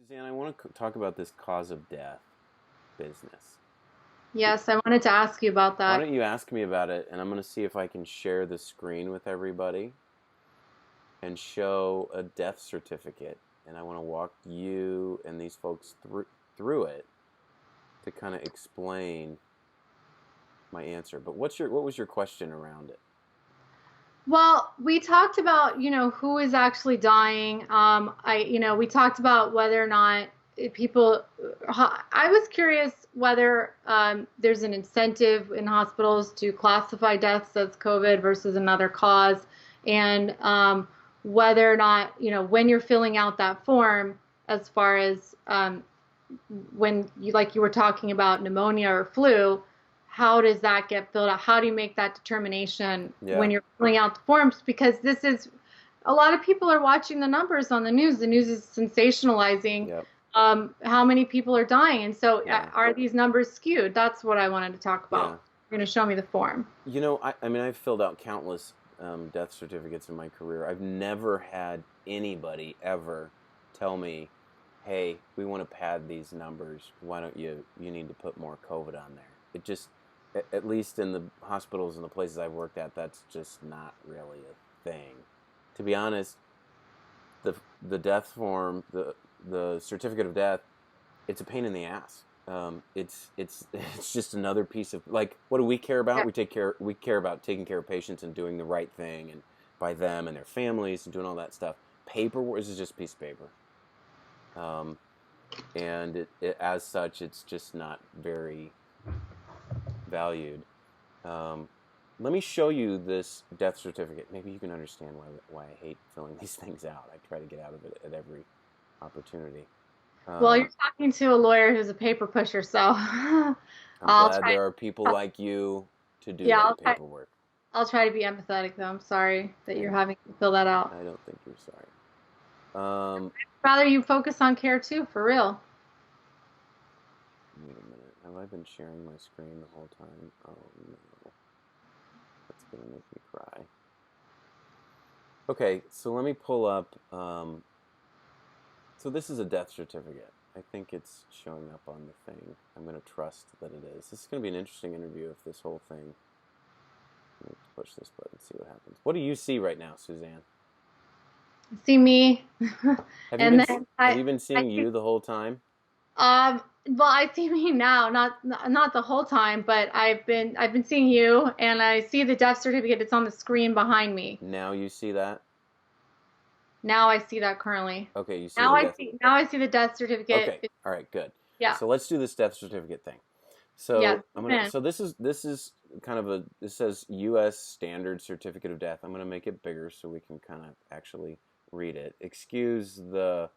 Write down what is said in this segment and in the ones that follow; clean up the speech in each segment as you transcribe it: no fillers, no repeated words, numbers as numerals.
Suzanne, I want to talk about this cause of death business. Yes, I wanted to ask you about Why that. don't you ask me about it, and I'm going to see if I can share the screen with everybody and show a death certificate. And I want to walk you and these folks through it to kind of explain my answer. But what was your question around it? Well, we talked about, who is actually dying. We talked about whether or not people, I was curious whether there's an incentive in hospitals to classify deaths as COVID versus another cause, and whether or not, when you're filling out that form, as far as when you were talking about pneumonia or flu, how does that get filled out? How do you make that determination when Yeah, you're filling out the forms? Because this is a lot of people are watching the numbers on the news. The news is sensationalizing yep, how many people are dying. And so, yeah, are these numbers skewed? That's what I wanted to talk yeah. about. You're going to show me the form. I mean, I've filled out countless death certificates in my career. I've never had anybody ever tell me, "Hey, we want to pad these numbers. Why don't you need to put more COVID on there?" It just, at least in the hospitals and the places I've worked at, that's just not really a thing. To be honest, the death form, the certificate of death, it's a pain in the ass. It's just another piece of, like, what do we care about? Yeah. We care about taking care of patients and doing the right thing and by them and their families and doing all that stuff. Paperwork is just a piece of paper, um, and as such, it's just not very valued. Um, Let me show you this death certificate. Maybe you can understand why I hate filling these things out. I try to get out of it at every opportunity. Well, you're Um, talking to a lawyer who's a paper pusher, so I'm I'll glad try. there are people like you to do Yeah, that paperwork. I'll try to be empathetic, though. I'm sorry that I you're having to fill that out. I don't think you're sorry. Um, Rather you focus on care too, for real. Wait a minute. Have I been sharing my screen the whole time? Oh no, that's gonna make me cry. Okay, so let me pull up. So this is a death certificate. I think it's showing up on the thing. I'm gonna trust that it is. This is gonna be an interesting interview if this whole thing. Let me push this button, see what happens. What do you see right now, Suzanne? See me, Have you and been then have you been I seeing see, you the whole time? well, I see me now, not the whole time, but I've been seeing you, and I see the death certificate. It's on the screen behind me. Now you see that? Now I see that currently. Okay, you see Now the I death. see now I see the death certificate. Okay, all right, good. Yeah, So let's do this death certificate thing. yeah. So I'm gonna. So this is kind of a. This says U.S. Standard Certificate of Death. I'm gonna make it bigger so we can kind of actually read it. Excuse the.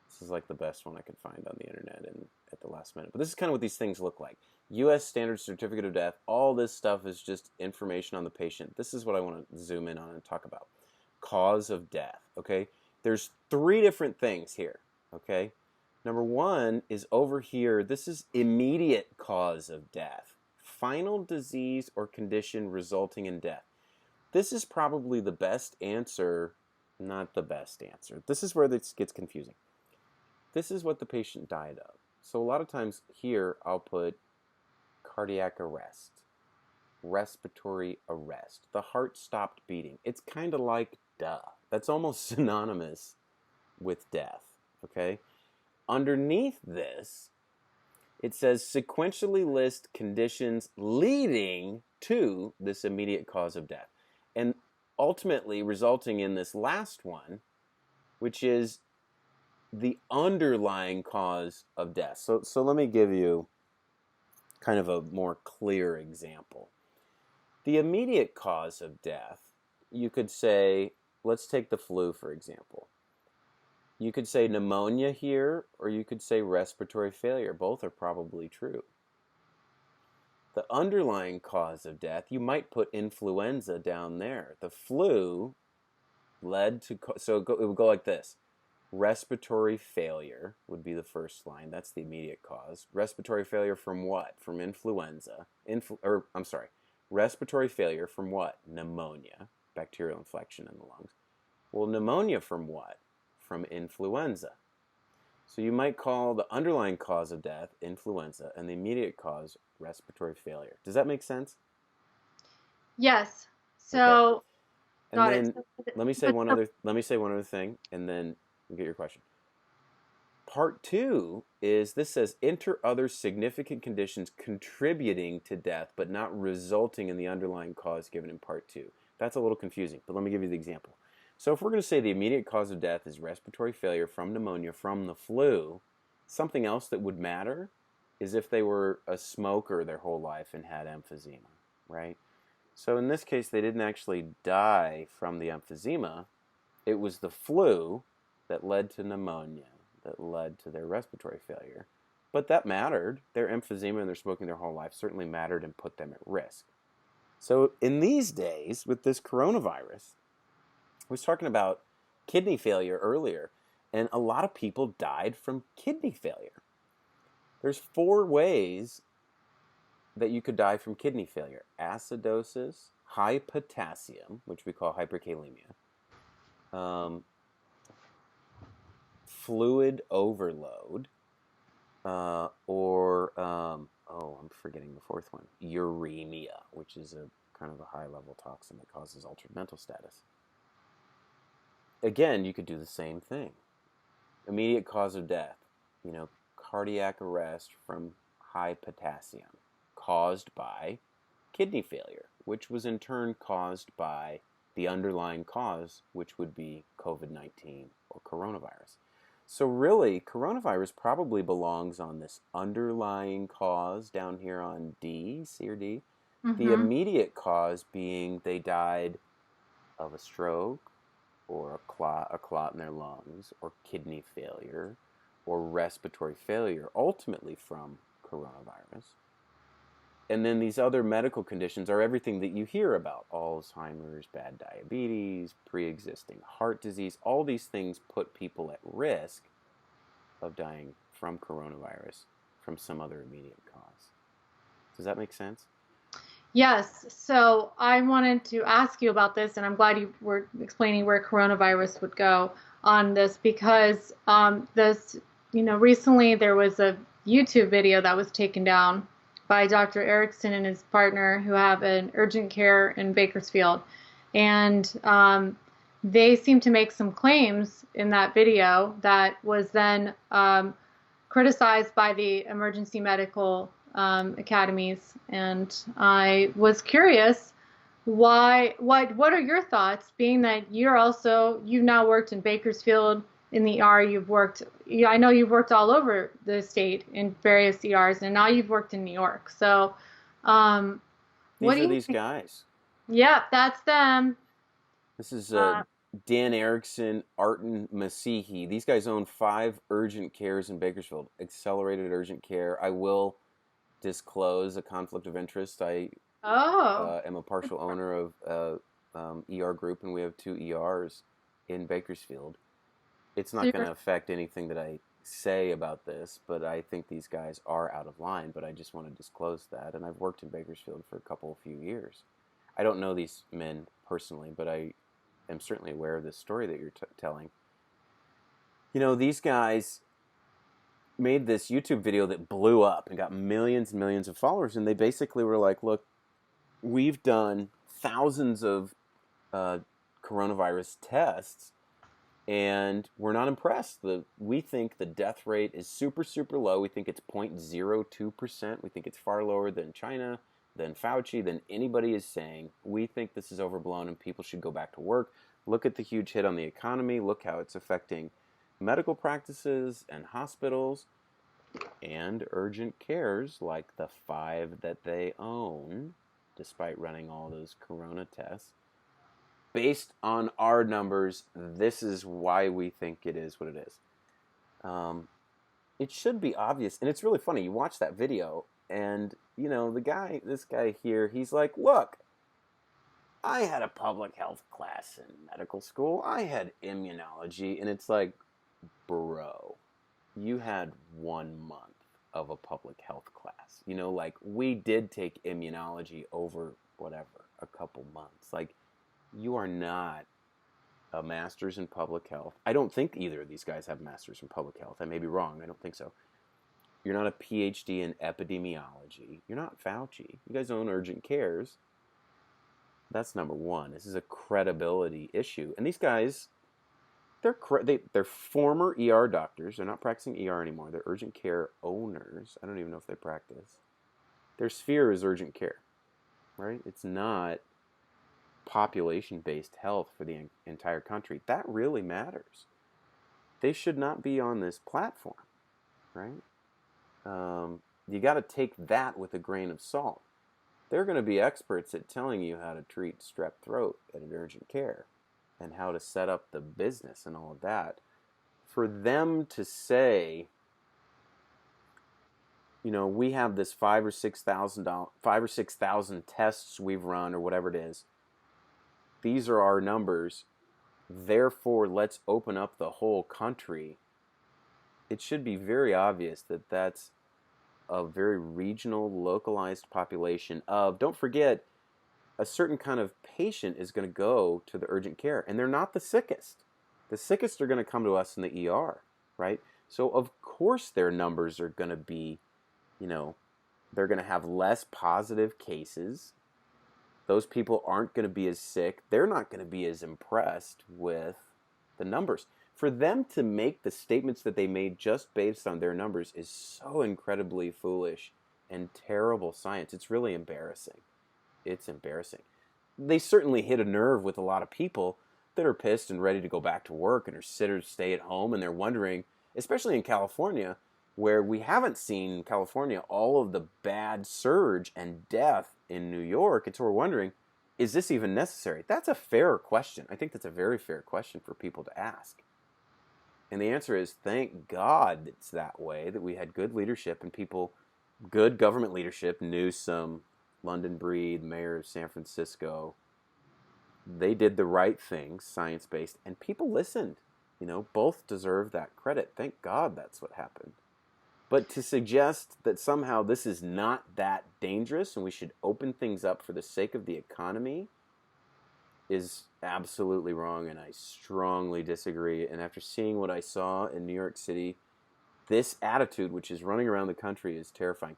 This is like the best one I could find on the internet and at the last minute. But this is kind of what these things look like. U.S. Standard Certificate of Death. All this stuff is just information on the patient. This is what I want to zoom in on and talk about. Cause of death. Okay. There's three different things here. Okay. Number one is over here. This is immediate cause of death. Final disease or condition resulting in death. This is probably the best answer, not the best answer. This is where this gets confusing. This is what the patient died of. So a lot of times here I'll put cardiac arrest, respiratory arrest. The heart stopped beating. It's kind of like duh. That's almost synonymous with death. Okay? Underneath this, it says sequentially list conditions leading to this immediate cause of death. And ultimately resulting in this last one, which is the underlying cause of death. So let me give you kind of a more clear example. The immediate cause of death, you could say, let's take the flu for example. You could say pneumonia here, or you could say respiratory failure. Both are probably true. The underlying cause of death, you might put influenza down there. The flu led to, it would go like this. Respiratory failure would be the first line. That's the immediate cause. Respiratory failure from what? From influenza. I'm sorry. Respiratory failure from what? Pneumonia, bacterial infection in the lungs. Well, pneumonia from what? From influenza. So you might call the underlying cause of death influenza and the immediate cause respiratory failure. Does that make sense? Yes. Okay. So And got it. then let me say one other thing and then we'll get your question. Part two is this says enter other significant conditions contributing to death but not resulting in the underlying cause given in part two. That's a little confusing, but let me give you the example. So if we're going to say the immediate cause of death is respiratory failure from pneumonia from the flu, something else that would matter is if they were a smoker their whole life and had emphysema, right? So in this case, they didn't actually die from the emphysema. It was the flu that led to pneumonia, that led to their respiratory failure. But that mattered. Their emphysema and their smoking their whole life certainly mattered and put them at risk. So in these days, with this coronavirus, I was talking about kidney failure earlier, and a lot of people died from kidney failure. There's 4 ways that you could die from kidney failure: acidosis, high potassium, which we call hyperkalemia, um, fluid overload, I'm forgetting the 4th one, uremia, which is a kind of a high level toxin that causes altered mental status. Again, you could do the same thing. Immediate cause of death, cardiac arrest from high potassium caused by kidney failure, which was in turn caused by the underlying cause, which would be COVID-19 or coronavirus. So really, coronavirus probably belongs on this underlying cause down here on D, C or D. The Mm-hmm. immediate cause being they died of a stroke or a clot in their lungs or kidney failure or respiratory failure, ultimately from coronavirus. And then these other medical conditions are everything that you hear about: Alzheimer's, bad diabetes, pre-existing heart disease. All these things put people at risk of dying from coronavirus from some other immediate cause. Does that make sense? Yes. So I wanted to ask you about this, and I'm glad you were explaining where coronavirus would go on this because recently there was a YouTube video that was taken down by Dr. Erickson and his partner who have an urgent care in Bakersfield. And they seem to make some claims in that video that was then criticized by the emergency medical academies, and I was curious what are your thoughts, being that you've now worked in Bakersfield in the ER, I know you've worked all over the state in various ERs, and now you've worked in New York. So, what These do are you these think? guys. Yep, that's them. This is Uh, Dan Erickson, Artin Massihi. These guys own 5 urgent cares in Bakersfield. Accelerated urgent care. I will disclose a conflict of interest. I oh, am a partial owner of ER Group, and we have 2 ERs in Bakersfield. It's so not going you're to affect anything that I say about this, but I think these guys are out of line. But I just want to disclose that. And I've worked in Bakersfield for a few years. I don't know these men personally, but I am certainly aware of this story that you're telling. These guys made this YouTube video that blew up and got millions and millions of followers, and they basically were like, "Look, we've done thousands of uh, coronavirus tests, and we're not impressed. We think the death rate is super, super low. We think it's 0.02%. We think it's far lower than China, than Fauci, than anybody is saying. We think this is overblown and people should go back to work. Look at the huge hit on the economy. Look how it's affecting medical practices and hospitals and urgent cares like the 5 that they own, despite running all those corona tests. Based on our numbers, this is why we think it is what it is." It should be obvious, and it's really funny. You watch that video, and this guy here, he's like, "Look, I had a public health class in medical school. I had immunology," and it's like, bro, you had 1 month of a public health class. Like we did take immunology over whatever a couple months. Like you are not a master's in public health. I don't think either of these guys have masters in public health. I may be wrong. I don't think so. You're not a PhD in epidemiology. You're not Fauci. You guys own urgent cares. That's number one. This is a credibility issue. And these guys, they're former ER doctors. They're not practicing ER anymore. They're urgent care owners. I don't even know if they practice. Their sphere is urgent care, right? It's not population-based health for the entire country. That really matters. They should not be on this platform, right? You got to take that with a grain of salt. They're going to be experts at telling you how to treat strep throat at an urgent care and how to set up the business and all of that. For them to say, you know, we have this 5,000 tests we've run or whatever it is. These are our numbers. Therefore, let's open up the whole country. It should be very obvious that that's a very regional, localized population of, don't forget, a certain kind of patient is going to go to the urgent care, and they're not the sickest. The sickest are going to come to us in the ER, right? So, of course, their numbers are going to be, you know, they're going to have less positive cases. Those people aren't going to be as sick. They're not going to be as impressed with the numbers. For them to make the statements that they made just based on their numbers is so incredibly foolish and terrible science. It's really embarrassing. It's embarrassing. They certainly hit a nerve with a lot of people that are pissed and ready to go back to work and are sitters stay at home, and they're wondering, especially in California, where we haven't seen California all of the bad surge and death in New York, and so we're wondering, is this even necessary? That's a fair question. I think that's a very fair question for people to ask. And the answer is, thank God it's that way, that we had good leadership and people, good government leadership, Newsom, London Breed, mayor of San Francisco. They did the right things, science-based, and people listened. You know, both deserve that credit. Thank God that's what happened. But to suggest that somehow this is not that dangerous and we should open things up for the sake of the economy is absolutely wrong, and I strongly disagree. And after seeing what I saw in New York City, this attitude, which is running around the country, is terrifying.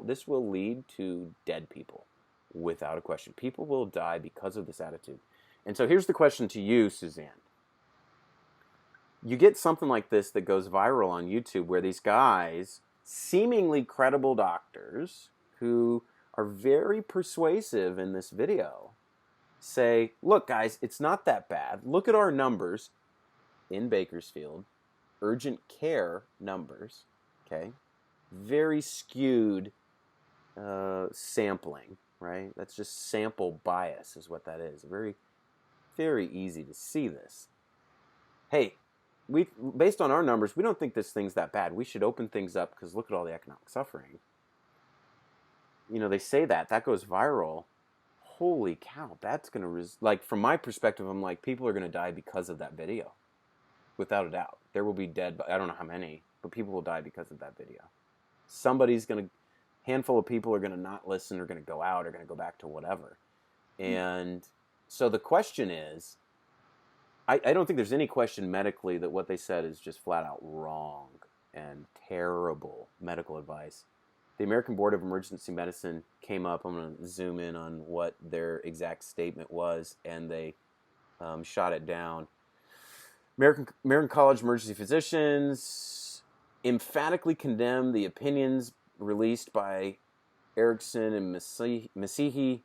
This will lead to dead people, without a question. People will die because of this attitude. And so here's the question to you, Suzanne. You get something like this that goes viral on YouTube where these guys, seemingly credible doctors, who are very persuasive in this video, say, look, guys, it's not that bad. Look at our numbers in Bakersfield, urgent care numbers, okay? Very skewed sampling, right? That's just sample bias is what that is. Very, very easy to see this. Hey, based on our numbers, we don't think this thing's that bad. We should open things up because look at all the economic suffering. You know, they say that goes viral. Holy cow, that's going to, like, from my perspective, I'm like, people are going to die because of that video. Without a doubt. There will be dead, I don't know how many, but people will die because of that video. Handful of people are going to not listen, or going to go out, or going to go back to whatever. And so the question is, I don't think there's any question medically that what they said is just flat out wrong and terrible medical advice. The American Board of Emergency Medicine came up. I'm going to zoom in on what their exact statement was, and they shot it down. American College of Emergency Physicians emphatically condemned the opinions released by Erickson and Massihi.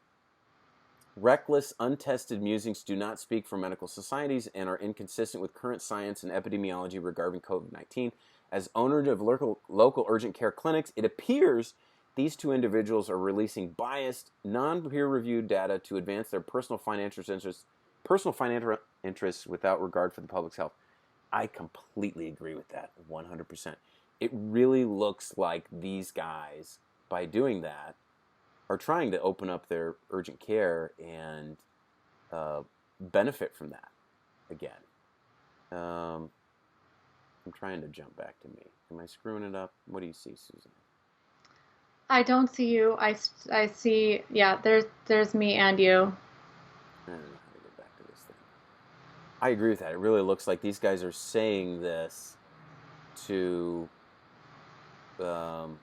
Reckless, untested musings do not speak for medical societies and are inconsistent with current science and epidemiology regarding COVID-19. As owners of local urgent care clinics, it appears these two individuals are releasing biased, non-peer-reviewed data to advance their personal financial interests without regard for the public's health. I completely agree with that, 100%. It really looks like these guys, by doing that, are trying to open up their urgent care and benefit from that again. I'm trying to jump back to me. Am I screwing it up? What do you see, Susan? I don't see you. I see, yeah, there's me and you. I don't know how to get back to this thing. I agree with that. It really looks like these guys are saying this to um,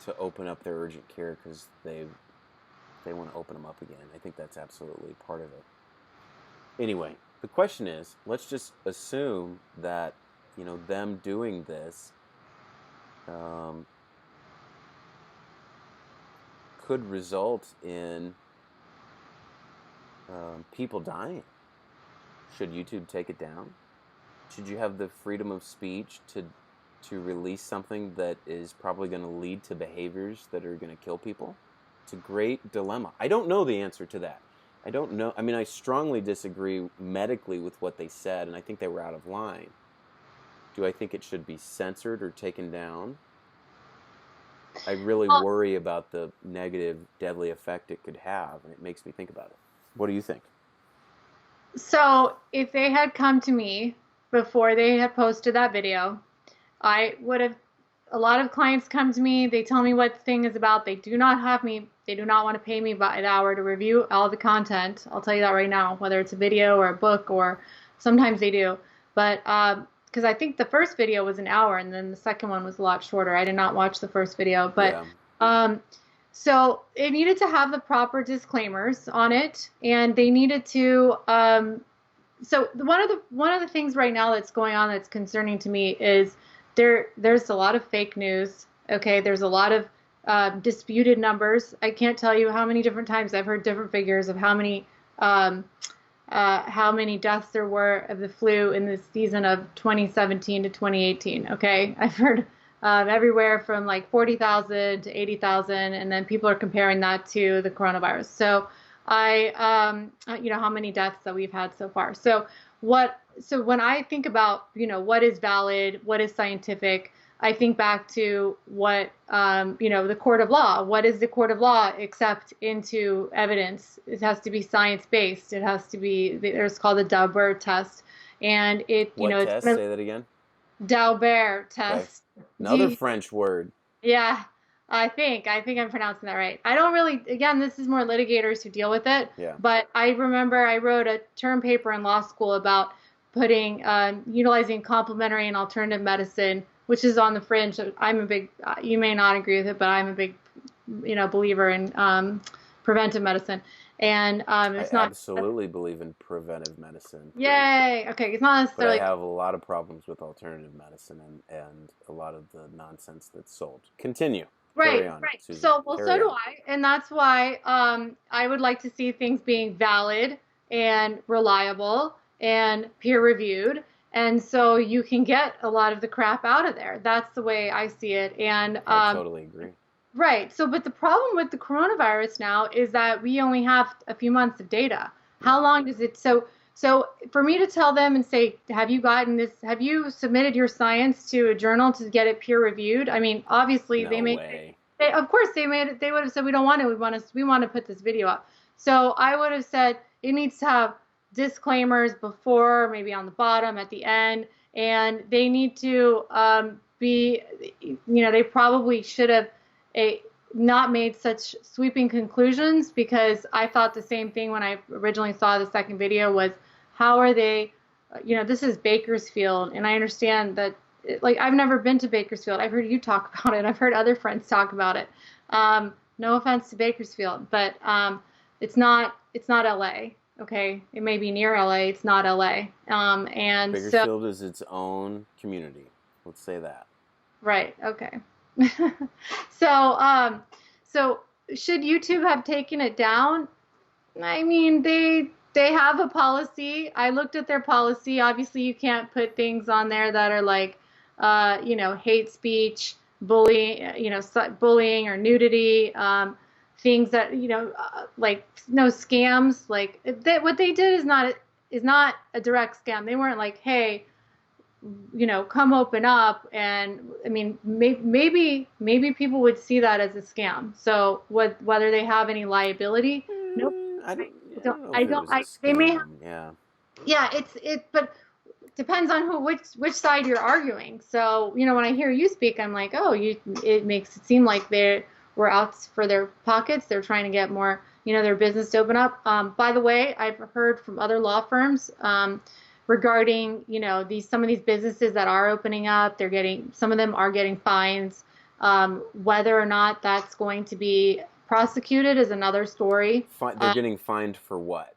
to open up their urgent care because they want to open them up again. I think that's absolutely part of it. Anyway, the question is, let's just assume that them doing this um, could result in people dying. Should YouTube take it down? Should you have the freedom of speech to release something that is probably going to lead to behaviors that are going to kill people? It's a great dilemma. I don't know the answer to that. I don't know. I mean, I strongly disagree medically with what they said, and I think they were out of line. Do I think it should be censored or taken down? I really worry about the negative, deadly effect it could have, and it makes me think about it. What do you think? So if they had come to me before they had posted that video, I would have, a lot of clients come to me, they tell me what the thing is about. They do not want to pay me by the hour to review all the content. I'll tell you that right now, whether it's a video or a book, or sometimes they do. But because I think the first video was an hour and then the second one was a lot shorter. I did not watch the first video, but so it needed to have the proper disclaimers on it, and they needed to. So one of the things right now that's going on that's concerning to me is there's a lot of fake news. Okay, there's a lot of disputed numbers. I can't tell you how many different times I've heard different figures of how many deaths there were of the flu in the season of 2017 to 2018. Okay, I've heard everywhere from like 40,000 to 80,000, and then people are comparing that to the coronavirus. So how many deaths that we've had so far. So when I think about, what is valid, what is scientific, I think back to what, the court of law. What is the court of law accept into evidence? It has to be science-based. It has to be, it's called the Daubert test. And what test? Say that again. Daubert test. Okay. Another French word. Yeah, I think I'm pronouncing that right. I don't really, again, this is more litigators who deal with it. Yeah. But I remember I wrote a term paper in law school about utilizing complementary and alternative medicine, which is on the fringe. I'm a big, you may not agree with it, but I'm a big, believer in preventive medicine. And it's I not. absolutely believe in preventive medicine. Yay. Okay. It's not necessarily. But I have a lot of problems with alternative medicine and a lot of the nonsense that's sold. Continue. Right. Carry on, Right. Susan. So Carry do on. I. And that's why I would like to see things being valid and reliable and peer reviewed. And so you can get a lot of the crap out of there. That's the way I see it. And I totally agree. Right. So, but the problem with the coronavirus now is that we only have a few months of data. How long does it? So for me to tell them and say, have you gotten this? Have you submitted your science to a journal to get it peer reviewed? I mean, obviously No they may. way. Of course they made it. They would have said we don't want it. We want to put this video up. So I would have said it needs to have disclaimers before, maybe on the bottom, at the end, and they need to be. They probably should have not made such sweeping conclusions, because I thought the same thing when I originally saw the second video was, how are they, this is Bakersfield, and I understand that, I've never been to Bakersfield. I've heard you talk about it. I've heard other friends talk about it. No offense to Bakersfield, but it's not LA. Okay, it may be near LA. It's not LA. And Bakersfield is its own community. Let's say that. Right. Okay. So should YouTube have taken it down? I mean, they have a policy. I looked at their policy. Obviously, you can't put things on there that are like, hate speech, bullying or nudity, things that, like no scams. Like what they did is not a direct scam. They weren't like, hey, come open up. And I mean, maybe people would see that as a scam. So whether they have any liability, nope. I don't. They may have. Yeah. Yeah. But depends on which side you're arguing. So, when I hear you speak, I'm like, oh, it makes it seem like they were out for their pockets. They're trying to get more their business to open up. By the way, I've heard from other law firms regarding, some of these businesses that are opening up, some of them are getting fines. Whether or not that's going to be prosecuted is another story. They're getting fined for what?